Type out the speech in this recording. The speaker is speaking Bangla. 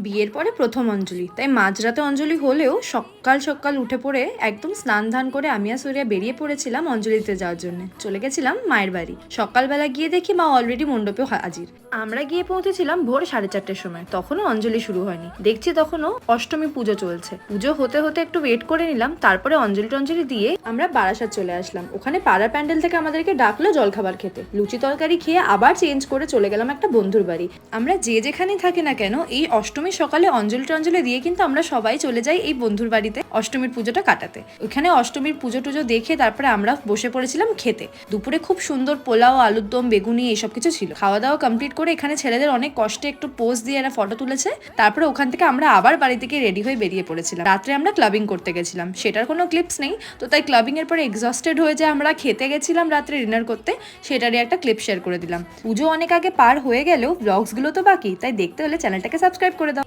বিয়ের পরে প্রথম অঞ্জলি, তাই মাঝরাতে অঞ্জলি হলেও সকাল সকাল উঠে পড়ে একদম স্নান ধান করে আমি আর সূর্যা বেরিয়ে পড়েছিলাম অঞ্জলি দিতে যাওয়ার জন্য। চলে গেছিলাম মায়ের বাড়ি। সকালবেলা গিয়ে দেখি মা অলরেডি মণ্ডপে হাজির। আমরা গিয়ে পৌঁছেছিলাম ভোর 4:30টার সময়। তখনও অঞ্জলি শুরু হয়নি। দেখছি তখনও অষ্টমী পুজো চলছে। পুজো হতে হতে একটু ওয়েট করে নিলাম, তারপরে অঞ্জলি টঞ্জলি দিয়ে আমরা বারাসাত চলে আসলাম। ওখানে পাড়ার প্যান্ডেল থেকে আমাদেরকে ডাকলো জলখাবার খেতে। লুচি তরকারি খেয়ে আবার চেঞ্জ করে চলে গেলাম একটা বন্ধুর বাড়ি। আমরা যে যেখানেই থাকি না কেন, এই অষ্টমীর সকালে অঞ্জলি টঞ্জলি দিয়ে কিন্তু আমরা সবাই চলে যাই এই বন্ধুর বাড়িতে অষ্টমীর পুজোটা কাটাতে। ওইখানে অষ্টমীর পুজো টুজো দেখে তারপরে আমরা বসে পড়েছিলাম খেতে। দুপুরে খুব সুন্দর পোলাও, আলুর দম, বেগুনি এইসব কিছু ছিল। খাওয়া দাওয়া কমপ্লিট করে এখানে ছেলেদের অনেক কষ্টে একটু পোজ দিয়ে এরা ফটো তুলেছে। তারপরে ওখান থেকে আমরা আবার বাড়ি থেকে রেডি হয়ে বেরিয়ে পড়েছিলাম। রাত্রে আমরা ক্লাবিং করতে গেছিলাম, সেটার কোনো ক্লিপস নেই তো, তাই ক্লাবিং এর পরে এক্সস্টেড হয়ে যে আমরা খেতে গেছিলাম রাত্রে ডিনার করতে, সেটারই একটা ক্লিপ শেয়ার করে দিলাম। পুজো অনেক আগে পার হয়ে গেলেও ব্লগস গুলো তো বাকি, তাই দেখতে হলে চ্যানেলটাকে সাবস্ক্রাইব করে দাও।